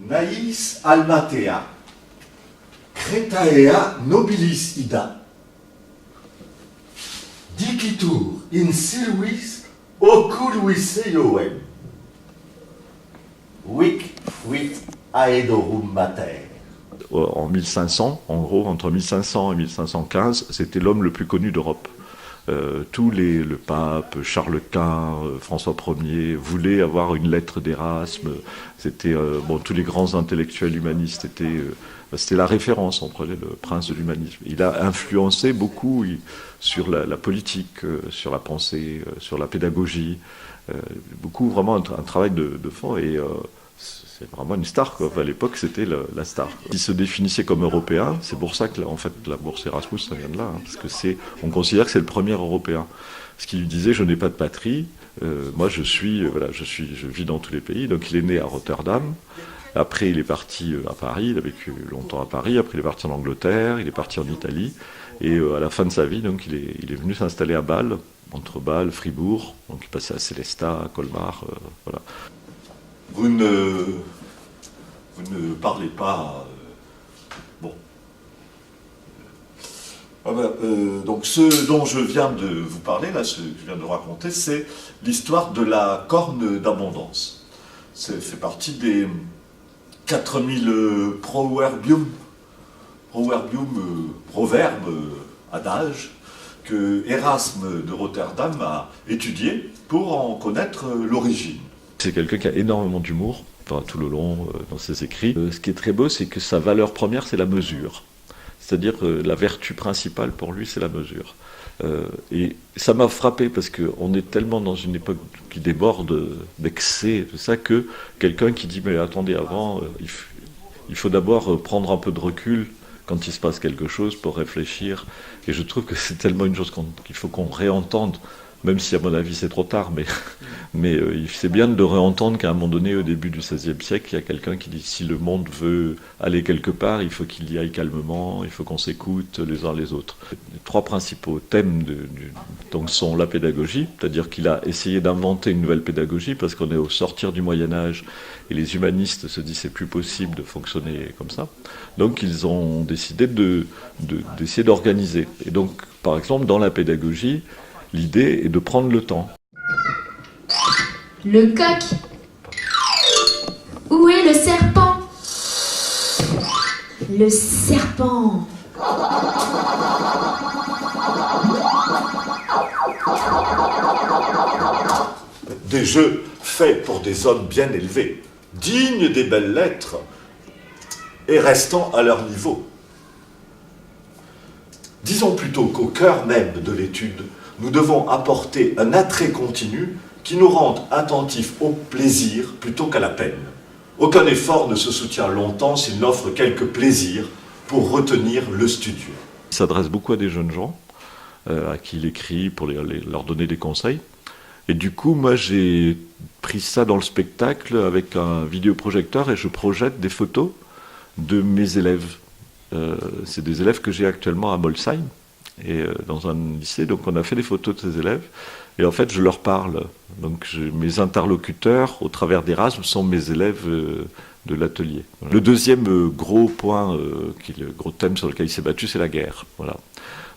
Naïs almatea, Cretaea nobilis ida, dicitur in silvis oculuisse Ioem, vic fuit aedorum mater. En 1500, en gros, entre 1500 et 1515, c'était l'homme le plus connu d'Europe. Le pape, Charles Quint, François Ier voulaient avoir une lettre d'Erasme. C'était tous les grands intellectuels humanistes c'était la référence, on prenait le prince de l'humanisme. Il a influencé beaucoup sur la politique, sur la pensée, sur la pédagogie, beaucoup vraiment un travail de fond et c'est vraiment une star, quoi. À l'époque, c'était la star. Il se définissait comme européen, c'est pour ça que en fait, la bourse Erasmus, ça vient de là, hein, parce que on considère que c'est le premier européen. Ce qui lui disait, je n'ai pas de patrie, moi je vis dans tous les pays. Donc il est né à Rotterdam, après il est parti à Paris, il a vécu longtemps à Paris, après il est parti en Angleterre, il est parti en Italie, et à la fin de sa vie, donc il est venu s'installer à Bâle, entre Bâle, Fribourg, donc il passait à Sélestat, à Colmar, voilà. Vous ne parlez pas... donc ce dont je viens de vous parler, là, ce que je viens de raconter, c'est l'histoire de la corne d'abondance. Ça fait partie des 4000 proverbium, adages, que Erasme de Rotterdam a étudié pour en connaître l'origine. C'est quelqu'un qui a énormément d'humour, tout le long dans ses écrits. Ce qui est très beau, c'est que sa valeur première, c'est la mesure. C'est-à-dire que la vertu principale pour lui, c'est la mesure. Et ça m'a frappé parce qu'on est tellement dans une époque qui déborde d'excès, tout ça, que quelqu'un qui dit, mais attendez, avant, il faut d'abord prendre un peu de recul quand il se passe quelque chose pour réfléchir. Et je trouve que c'est tellement une chose qu'il faut qu'on réentende, même si à mon avis c'est trop tard, mais c'est bien de réentendre qu'à un moment donné, au début du XVIe siècle, il y a quelqu'un qui dit si le monde veut aller quelque part, il faut qu'il y aille calmement, il faut qu'on s'écoute les uns les autres. Les trois principaux thèmes donc sont la pédagogie, c'est-à-dire qu'il a essayé d'inventer une nouvelle pédagogie, parce qu'on est au sortir du Moyen-Âge, et les humanistes se disent c'est plus possible de fonctionner comme ça. Donc ils ont décidé d'essayer d'organiser. Et donc, par exemple, dans la pédagogie, l'idée est de prendre le temps. Le coq. Où est le serpent? Le serpent. Des jeux faits pour des hommes bien élevés, dignes des belles lettres et restant à leur niveau. Disons plutôt qu'au cœur même de l'étude, nous devons apporter un attrait continu qui nous rende attentifs au plaisir plutôt qu'à la peine. Aucun effort ne se soutient longtemps s'il n'offre quelques plaisirs pour retenir le studieux. Il s'adresse beaucoup à des jeunes gens, à qui il écrit pour leur donner des conseils. Et du coup, moi, j'ai pris ça dans le spectacle avec un vidéoprojecteur et je projette des photos de mes élèves. C'est des élèves que j'ai actuellement à Molsheim, et dans un lycée. Donc on a fait des photos de ces élèves et en fait je leur parle. Donc mes interlocuteurs au travers d'Erasme sont mes élèves de l'atelier. Voilà. Le deuxième gros point, qui est le gros thème sur lequel il s'est battu, c'est la guerre. Voilà.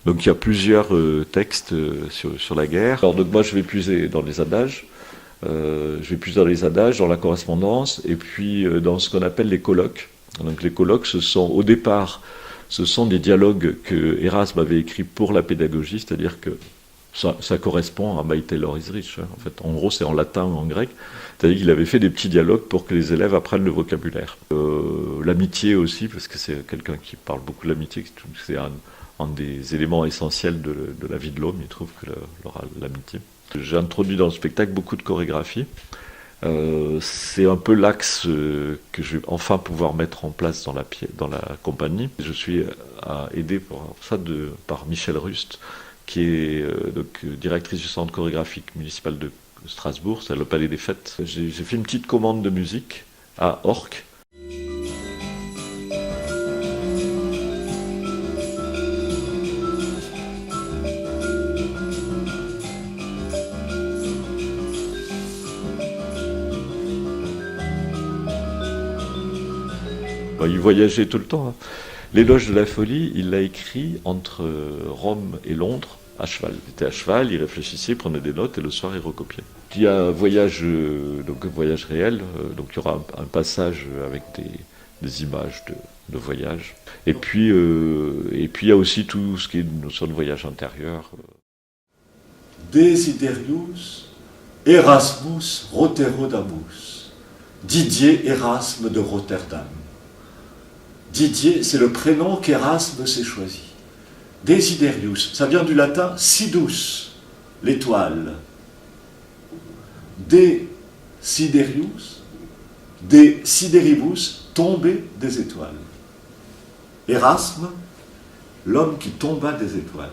Donc il y a plusieurs textes sur la guerre. Alors donc moi je vais puiser dans les adages, dans la correspondance et puis dans ce qu'on appelle les colloques. Donc les colloques, au départ, ce sont des dialogues que Erasme avait écrits pour la pédagogie, c'est-à-dire que ça correspond à My Taylor is Rich. En fait, en gros, c'est en latin ou en grec. C'est-à-dire qu'il avait fait des petits dialogues pour que les élèves apprennent le vocabulaire. L'amitié aussi, parce que c'est quelqu'un qui parle beaucoup de l'amitié, c'est un des éléments essentiels de la vie de l'homme, il trouve que l'amitié. J'ai introduit dans le spectacle beaucoup de chorégraphie. C'est un peu l'axe que je vais enfin pouvoir mettre en place dans la compagnie. Je suis aidé pour ça par Michel Rust, qui est directrice du centre chorégraphique municipal de Strasbourg, c'est le Palais des Fêtes. J'ai fait une petite commande de musique à Orc. il voyageait tout le temps. Hein. L'éloge de la folie, il l'a écrit entre Rome et Londres, à cheval. Il était à cheval, il réfléchissait, il prenait des notes et le soir il recopiait. Il y a un voyage, donc un voyage réel, donc il y aura un passage avec des images de voyage. Et puis il y a aussi tout ce qui est une notion de voyage intérieur. Desiderius Erasmus Roterodamus, Didier Erasme de Rotterdam. Didier, c'est le prénom qu'Erasme s'est choisi. Desiderius, ça vient du latin sidus, l'étoile. Desiderius, desideribus, tomber des étoiles. Erasme, l'homme qui tomba des étoiles.